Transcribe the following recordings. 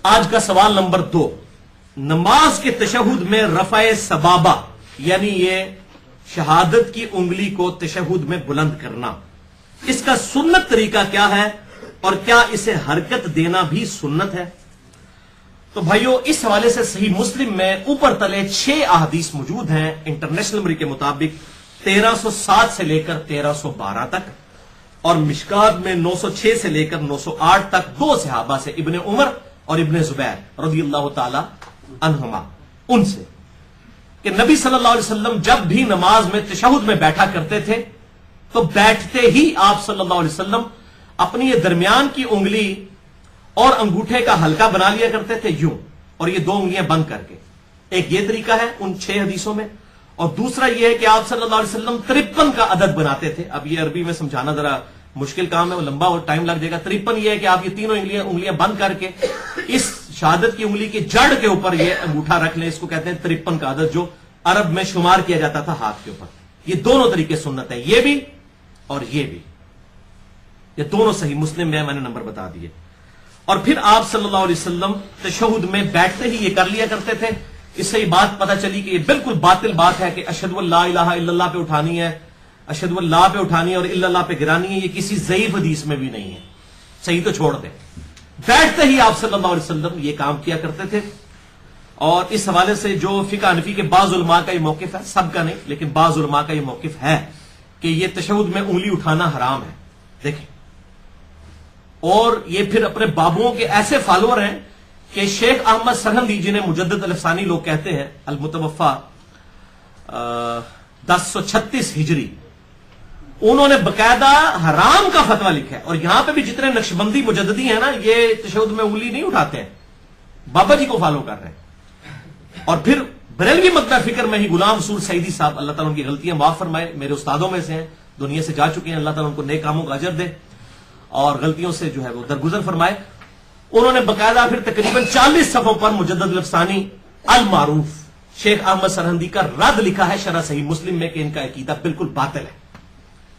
آج کا سوال نمبر 2، نماز کے تشہد میں رفع سبابہ یعنی یہ شہادت کی انگلی کو تشہد میں بلند کرنا، اس کا سنت طریقہ کیا ہے اور کیا اسے حرکت دینا بھی سنت ہے؟ تو بھائیو، اس حوالے سے صحیح مسلم میں اوپر تلے 6 احادیث موجود ہیں انٹرنیشنل نمبر کے مطابق 1307 سے لے کر 1312 تک، اور مشکات میں 906 سے لے کر 908 تک 2 صحابہ سے، ابن عمر اور ابن زبیر رضی اللہ تعالی عنہما، ان سے کہ نبی صلی اللہ علیہ وسلم جب بھی نماز میں تشہد میں بیٹھا کرتے تھے تو بیٹھتے ہی آپ صلی اللہ علیہ وسلم اپنی یہ درمیان کی انگلی اور انگوٹھے کا حلقہ بنا لیا کرتے تھے یوں، اور یہ 2 انگلیاں بند کر کے۔ ایک یہ طریقہ ہے ان 6 حدیثوں میں، اور دوسرا یہ ہے کہ آپ صلی اللہ علیہ وسلم 53 کا عدد بناتے تھے۔ اب یہ عربی میں سمجھانا ذرا مشکل کام ہے، وہ لمبا اور ٹائم لگ جائے گا۔ 53 یہ ہے کہ آپ یہ تینوں انگلیاں بند کر کے اس شہادت کی انگلی کی جڑ کے اوپر یہ انگوٹھا رکھ لیں، اس کو کہتے ہیں 53 کا عدد، جو عرب میں شمار کیا جاتا تھا ہاتھ کے اوپر۔ یہ دونوں طریقے سنت ہے، یہ بھی اور یہ بھی، یہ دونوں صحیح مسلم میں نے نمبر بتا دیے۔ اور پھر آپ صلی اللہ علیہ وسلم تشہد میں بیٹھتے ہی یہ کر لیا کرتے تھے۔ اس سے یہ بات پتہ چلی کہ یہ بالکل باطل بات ہے کہ اشہد ان لا الہ الا اللہ پہ اٹھانی ہے، اشہد ان لا پہ اٹھانی ہے اور الا اللہ پہ گرانی ہے، یہ کسی ضعیف حدیث میں بھی نہیں ہے۔ صحیح تو چھوڑ دیں، بیٹھتے ہی آپ صلی اللہ علیہ وسلم یہ کام کیا کرتے تھے۔ اور اس حوالے سے جو فقہ حنفی کے بعض علماء کا یہ موقف ہے، سب کا نہیں لیکن بعض علماء کا یہ موقف ہے کہ یہ تشہد میں انگلی اٹھانا حرام ہے۔ دیکھیں، اور یہ پھر اپنے بابوں کے ایسے فالوور ہیں کہ شیخ احمد سرہندی، جنہیں مجدد الفسانی لوگ کہتے ہیں، المتوفا 1036 ہجری، انہوں نے باقاعدہ حرام کا فتویٰ لکھا ہے۔ اور یہاں پہ بھی جتنے نقشبندی مجددی ہیں نا، یہ تشہد میں انگلی نہیں اٹھاتے ہیں، بابا جی کو فالو کر رہے ہیں۔ اور پھر بریلوی مکتب فکر میں ہی غلام رسول سعیدی صاحب، اللہ تعالیٰ ان کی غلطیاں معاف فرمائے، میرے استادوں میں سے ہیں، دنیا سے جا چکے ہیں، اللہ تعالیٰ ان کو نیک کاموں کا اجر دے اور غلطیوں سے جو ہے وہ درگزر فرمائے۔ انہوں نے باقاعدہ پھر تقریباً 40 صفحوں پر مجدد الفسانی المعروف شیخ احمد سرہندی کا رد لکھا ہے شرح صحیح مسلم میں کہ ان کا عقیدہ بالکل باطل ہے۔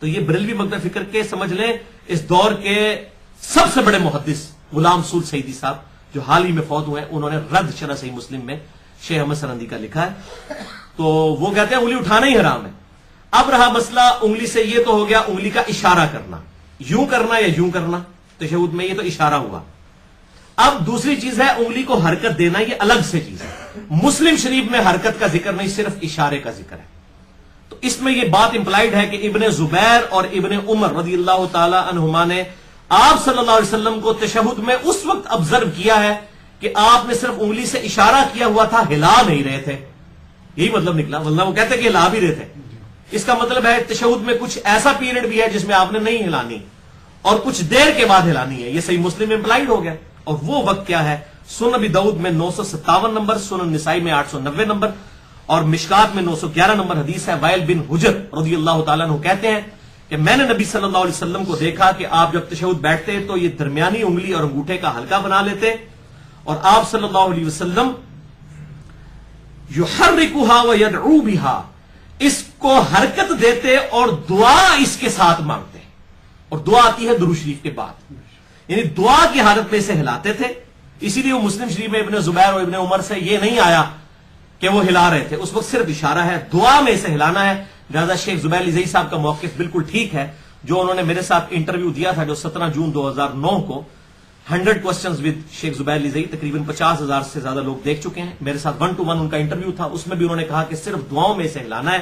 تو یہ بریلوی مکتب فکر کے سمجھ لیں اس دور کے سب سے بڑے محدث غلام رسول سعیدی صاحب، جو حال ہی میں فوت ہوئے ہیں، انہوں نے رد شرح صحیح مسلم میں شیخ احمد سرہندی کا لکھا ہے۔ تو وہ کہتے ہیں انگلی اٹھانا ہی حرام ہے۔ اب رہا مسئلہ انگلی سے، یہ تو ہو گیا انگلی کا اشارہ کرنا، یوں کرنا یا یوں کرنا تشہد میں، یہ تو اشارہ ہوا۔ اب دوسری چیز ہے انگلی کو حرکت دینا، یہ الگ سے چیز ہے۔ مسلم شریف میں حرکت کا ذکر نہیں، صرف اشارے کا ذکر ہے۔ تو اس میں یہ بات امپلائڈ ہے کہ ابن زبیر اور ابن عمر رضی اللہ تعالی عنہما نے آپ صلی اللہ علیہ وسلم کو تشہد میں اس وقت آبزرو کیا ہے کہ آپ نے صرف انگلی سے اشارہ کیا ہوا تھا، ہلا نہیں رہے تھے۔ یہی مطلب نکلا، ورنہ وہ کہتے کہ ہلا بھی رہے تھے۔ اس کا مطلب ہے تشہد میں کچھ ایسا پیریڈ بھی ہے جس میں آپ نے نہیں ہلانی اور کچھ دیر کے بعد ہلانی ہے، یہ صحیح مسلم میں امپلائڈ ہو گیا۔ اور وہ وقت کیا ہے؟ سنن ابی داؤد میں 957 نمبر، سنن نسائی میں 890 نمبر اور مشکات میں 911 نمبر حدیث ہے۔ وائل بن حجر رضی اللہ تعالیٰ عنہ کہتے ہیں کہ میں نے نبی صلی اللہ علیہ وسلم کو دیکھا کہ آپ جب تشہد بیٹھتے تو یہ درمیانی انگلی اور انگوٹھے کا حلقہ بنا لیتے، اور آپ صلی اللہ علیہ وسلم یحرکھا ویدعو بھا، اس کو حرکت دیتے اور دعا اس کے ساتھ مانگتے، اور دعا آتی ہے درود شریف کے بعد، یعنی دعا کی حالت میں اسے ہلاتے تھے۔ اسی لیے وہ مسلم شریف میں ابن زبیر اور ابن عمر سے یہ نہیں آیا کہ وہ ہلا رہے تھے، اس وقت صرف اشارہ ہے، دعا میں اسے ہلانا ہے۔ لہذا شیخ زبیر علی زئی صاحب کا موقف بالکل ٹھیک ہے، جو انہوں نے میرے ساتھ انٹرویو دیا تھا جو 17 جون 2009 کو 100 کوسچنز ود شیخ زبیر علی زئی، تقریباً 50,000 سے زیادہ لوگ دیکھ چکے ہیں، میرے ساتھ 1 to 1 ان کا انٹرویو تھا، اس میں بھی انہوں نے کہا کہ صرف دعاؤں میں اسے ہلانا ہے۔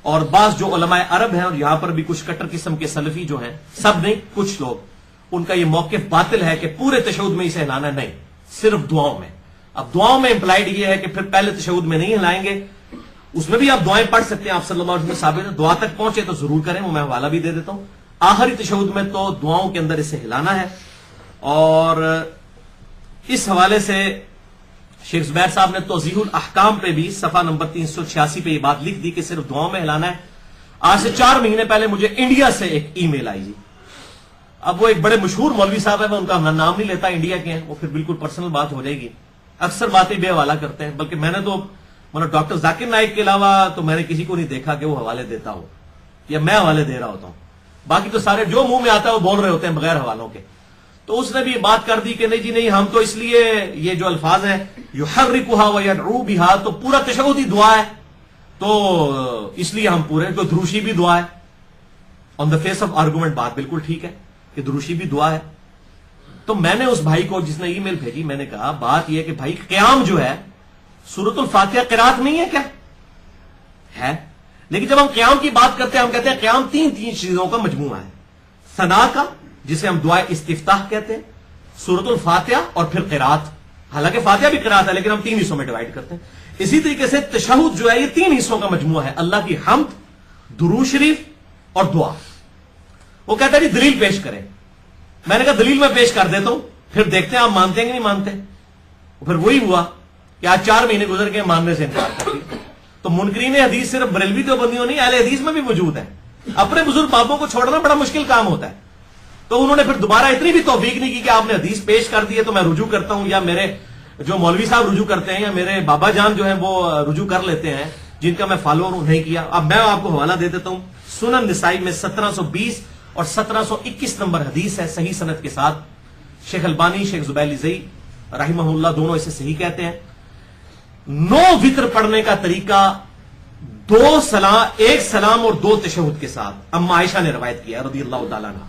اور بعض جو علماء عرب ہیں اور یہاں پر بھی کچھ کٹر قسم کے سلفی جو ہیں، سب نہیں کچھ لوگ، ان کا یہ موقف باطل ہے کہ پورے تشہد میں اسے ہلانا نہیں، صرف دعاؤں میں۔ اب دعاؤں میں امپلائڈ یہ ہے کہ پھر پہلے تشہد میں نہیں ہلائیں گے، اس میں بھی آپ دعائیں پڑھ سکتے ہیں، آپ صلی اللہ علیہ وسلم ثابت ہے، دعا تک پہنچے تو ضرور کریں، وہ میں حوالہ بھی دے دیتا ہوں۔ آخری تشہد میں تو دعاؤں کے اندر اسے ہلانا ہے۔ اور اس حوالے سے شیخ زبیر صاحب نے توضیح الاحکام پہ بھی صفحہ نمبر 386 پہ یہ بات لکھ دی کہ صرف دعاؤں میں ہلانا ہے۔ آج سے 4 مہینے پہلے مجھے انڈیا سے ایک ای میل آئی جی، اب وہ ایک بڑے مشہور مولوی صاحب ہے، میں ان کا نام نہیں لیتا، انڈیا کے ہیں، وہ پھر بالکل پرسنل بات ہو جائے گی، اکثر باتیں بے حوالہ کرتے ہیں، بلکہ میں نے تو ڈاکٹر ذاکر نائک کے علاوہ تو میں نے کسی کو نہیں دیکھا کہ وہ حوالے دیتا ہو یا میں حوالے دے رہا ہوتا ہوں، باقی تو سارے جو منہ میں آتا ہے وہ بول رہے ہوتے ہیں بغیر حوالوں کے۔ تو اس نے بھی بات کر دی کہ نہیں جی نہیں، ہم تو اس لیے یہ جو الفاظ ہیں یحرکھا ویدعو بہا، تو پورا تشہد ہی دعا ہے، تو اس لیے ہم پورے، تو دروشی بھی دعا ہے. آن دا فیس آف آرگومنٹ بات بالکل ٹھیک ہے کہ دروشی بھی دعا ہے. تو میں نے اس بھائی کو جس نے ای میل بھیجی، میں نے کہا بات یہ کہ بھائی قیام جو ہے سورۃ الفاتحہ قرات نہیں ہے کیا؟ ہے، لیکن جب ہم قیام کی بات کرتے ہیں ہم کہتے ہیں قیام تین چیزوں کا مجموعہ ہے، ثنا کا جسے ہم دعائے استفتاح کہتے ہیں، سورۃ الفاتحہ اور پھر قرات. حالانکہ فاتحہ بھی قرات ہے لیکن ہم تین حصوں میں ڈیوائڈ کرتے ہیں. اسی طریقے سے تشہد جو ہے یہ تین حصوں کا مجموعہ ہے، اللہ کی حمد، درود شریف اور دعا. وہ کہتا ہے جی دلیل پیش کریں. میں نے کہا دلیل میں پیش کر دیتا ہوں، پھر دیکھتے ہیں آپ مانتے ہیں کہ نہیں مانتے. پھر وہی ہوا کہ آج 4 مہینے گزر کے ماننے سے انکار کر دیا. تو منکرین حدیث صرف بریلوی دیوبندیوں نہیں، اہل حدیث میں بھی موجود ہیں. اپنے بزرگ بابوں کو چھوڑنا بڑا مشکل کام ہوتا ہے. تو انہوں نے پھر دوبارہ اتنی بھی توفیق نہیں کی کہ آپ نے حدیث پیش کر دی ہے تو میں رجوع کرتا ہوں، یا میرے جو مولوی صاحب رجوع کرتے ہیں یا میرے بابا جان جو ہیں وہ رجوع کر لیتے ہیں جن کا میں فالوور نہیں کیا. اب میں آپ کو حوالہ دے دیتا ہوں، سنن نسائی میں 1720 اور 1721 نمبر حدیث ہے صحیح سند کے ساتھ. شیخ البانی، شیخ زبیلی زئی رحمہ اللہ دونوں اسے صحیح کہتے ہیں. 9 وتر پڑھنے کا طریقہ 2 سلام، 1 سلام اور 2 تشہد کے ساتھ اما عائشہ نے روایت کیا رضی اللہ تعالیٰ عنہ.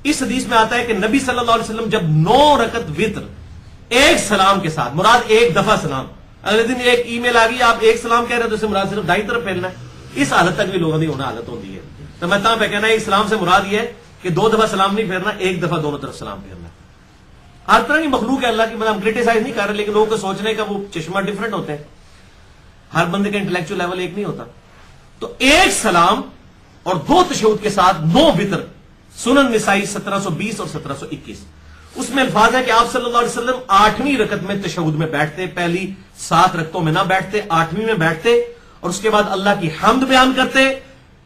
اس حدیث میں آتا ہے کہ نبی صلی اللہ علیہ وسلم جب 9 رکعت وتر 1 سلام کے ساتھ، مراد 1 دفعہ سلام، اگلے دن ایک ای میل آ گئی آپ 1 سلام کہہ رہے ہیں تو اسے مراد صرف دائیں طرف پھیرنا ہے. اس حالت تک بھی لوگوں کی ہونا حالت ہوتی ہے. تو میں پہ کہنا ہے اسلام سے مراد یہ ہے کہ 2 دفعہ سلام نہیں پھیرنا، 1 دفعہ دونوں طرف سلام پھیرنا. ہر طرح کی مخلوق ہے اللہ کی، مطلب ہم کرٹیسائز نہیں کر رہے، لیکن لوگوں کو سوچنے کا وہ چشمہ ڈفرنٹ ہوتے ہیں. ہر بندے کا انٹلیکچوئل لیول ایک نہیں ہوتا. تو 1 سلام اور 2 تشہد کے ساتھ 9 وتر، سنن نسائی 1720 اور 1721. اس میں الفاظ ہے کہ آپ صلی اللہ علیہ وسلم 8ویں رکعت میں تشہد میں بیٹھتے، پہلی 7 رکعتوں میں نہ بیٹھتے، 8ویں میں بیٹھتے اور اس کے بعد اللہ کی حمد بیان کرتے،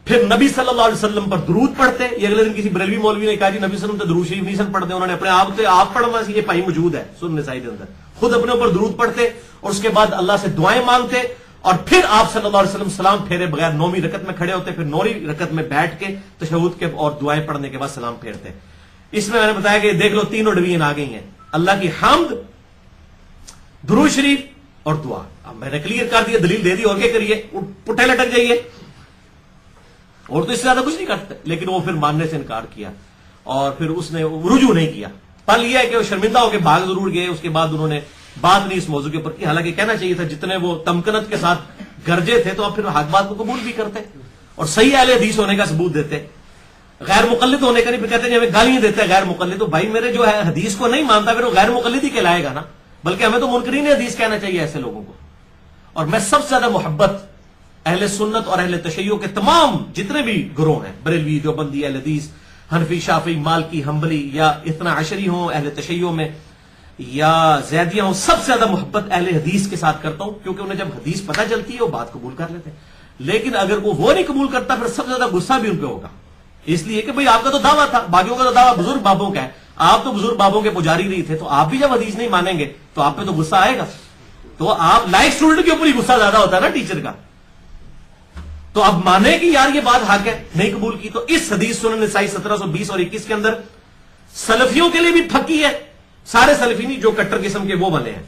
پھر نبی صلی اللہ علیہ وسلم پر درود پڑھتے. یہ اگلے دن کسی بریلوی مولوی نے کہا جی نبی صلی اللہ علیہ وسلم تو درود شریف نہیں سن پڑھتے، انہوں نے اپنے آپ پڑھنا، یہ پائی موجود ہے سنن نسائی کے اندر. خود اپنے اوپر درود پڑھتے اور اس کے بعد اللہ سے دعائیں مانگتے اور پھر آپ صلی اللہ علیہ وسلم سلام پھیرے بغیر 9ویں رکعت میں کھڑے ہوتے، پھر 9ویں رکعت میں بیٹھ کے تشہد کے اور دعائیں پڑھنے کے بعد سلام پھیرتے. اس میں نے بتایا کہ دیکھ لو تینوں ڈویژن آ گئی ہیں، اللہ کی حمد، درود شریف اور دعا. اب میں نے کلیئر کر دیا، دلیل دے دی، اور کیا کریے، پٹھے لٹک جائیے، اور تو اس سے زیادہ کچھ نہیں کرتے. لیکن وہ پھر ماننے سے انکار کیا اور پھر اس نے رجوع نہیں کیا. پل یہ ہے کہ وہ شرمندہ ہو کے بھاگ ضرور گئے، اس کے بعد انہوں نے بات نہیں اس موضوع کے اوپر کی. حالانکہ کہنا چاہیے تھا، جتنے وہ تمکنت کے ساتھ گرجے تھے تو اب پھر حق بات کو قبول بھی کرتے اور صحیح اہل حدیث ہونے کا ثبوت دیتے، غیر مقلد ہونے کا نہیں. پھر کہتے ہیں ہمیں گالیاں دیتے ہیں غیر مقلد. تو بھائی میرے جو ہے حدیث کو نہیں مانتا پھر وہ غیر مقلد ہی کہلائے گا نا، بلکہ ہمیں تو منکرین حدیث کہنا چاہیے ایسے لوگوں کو. اور میں سب سے زیادہ محبت اہل سنت اور اہل تشیع کے تمام جتنے بھی گروہ ہیں، بریلوی، دیوبندی، اہل حدیث، حنفی، شافعی، مالکی، حنبلی، یا اثنا عشری ہوں اہل تشیع میں یا زیدیہ ہوں، سب سے زیادہ محبت اہل حدیث کے ساتھ کرتا ہوں، کیونکہ انہیں جب حدیث پتہ چلتی ہے وہ بات قبول کر لیتے ہیں. لیکن اگر وہ نہیں قبول کرتا پھر سب سے زیادہ غصہ بھی ان پہ ہوگا، اس لیے کہ بھئی آپ کا تو دعویٰ تھا، باقیوں کا تو دعویٰ بزرگ بابوں کا ہے، آپ تو بزرگ بابوں کے پجاری نہیں تھے، تو آپ بھی جب حدیث نہیں مانیں گے تو آپ پہ تو غصہ آئے گا. تو آپ لائک اسٹوڈنٹ کے اوپر ہی غصہ زیادہ ہوتا ہے نا ٹیچر کا. تو اب مانے کہ یار یہ بات حق ہے، نہیں قبول کی. تو اس حدیث سنن نسائی 1720 اور 21 کے اندر سلفیوں کے لیے بھی پھکی ہے، سارے سلفی نہیں جو کٹر قسم کے وہ بنے ہیں،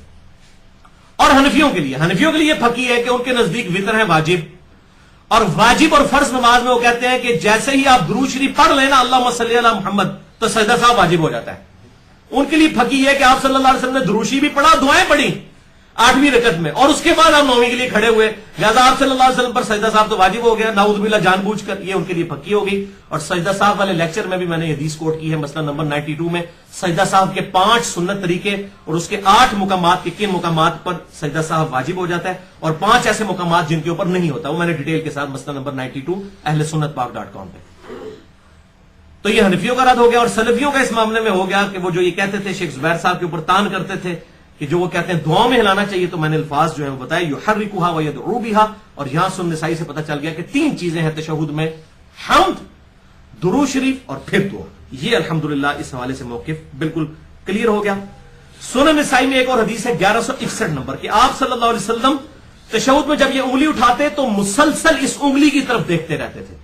اور حنفیوں کے لیے یہ پھکی ہے کہ ان کے نزدیک وتر ہے واجب، اور واجب اور فرض نماز میں وہ کہتے ہیں کہ جیسے ہی آپ درود شریف پڑھ لینا اللہم صلی علی محمد تو سجدہ صاحب واجب ہو جاتا ہے. ان کے لیے پھکی ہے کہ آپ صلی اللہ علیہ وسلم نے درود شریف بھی پڑھا، دعائیں پڑھی 8ویں رکعت میں، اور اس کے بعد آپ 9ویں کے لیے کھڑے ہوئے، لہٰذا آپ صلی اللہ علیہ وسلم پر سجدہ صاحب تو واجب ہو گیا، نعوذ باللہ جان بوجھ کر. یہ ان کے لیے پکی ہوگی. اور سجدہ صاحب والے لیکچر میں بھی میں نے حدیث کوٹ کی ہے، مسئلہ نمبر 92 میں، سجدہ صاحب کے 5 سنت طریقے اور اس کے 8 مقامات کے کن مقامات پر سجدہ صاحب واجب ہو جاتا ہے، اور 5 ایسے مقامات جن کے اوپر نہیں ہوتا، وہ میں نے ڈیٹیل کے ساتھ مسئلہ نمبر 92 اہل سنت پاک.com پہ. تو یہ حنفیوں کا رد ہو گیا. اور سلفیوں کا اس معاملے میں ہو گیا کہ وہ جو یہ کہتے تھے شیخ زبیر صاحب کے اوپر تان کرتے تھے کہ جو وہ کہتے ہیں دعاؤں میں ہلانا چاہیے، تو میں نے الفاظ جو ہیں وہ بتائے یحرکھا ویدعو بہا. اور یہاں سنن نسائی سے پتہ چل گیا کہ 3 چیزیں ہیں تشہد میں، حمد، درود شریف اور پھر دعا. یہ الحمدللہ اس حوالے سے موقف بالکل کلیئر ہو گیا. سنن نسائی میں ایک اور حدیث ہے 1161 نمبر کہ آپ صلی اللہ علیہ وسلم تشہد میں جب یہ انگلی اٹھاتے تو مسلسل اس انگلی کی طرف دیکھتے رہتے تھے،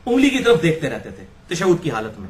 انگلی کی طرف دیکھتے رہتے تھے تشہد کی حالت میں.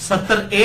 70A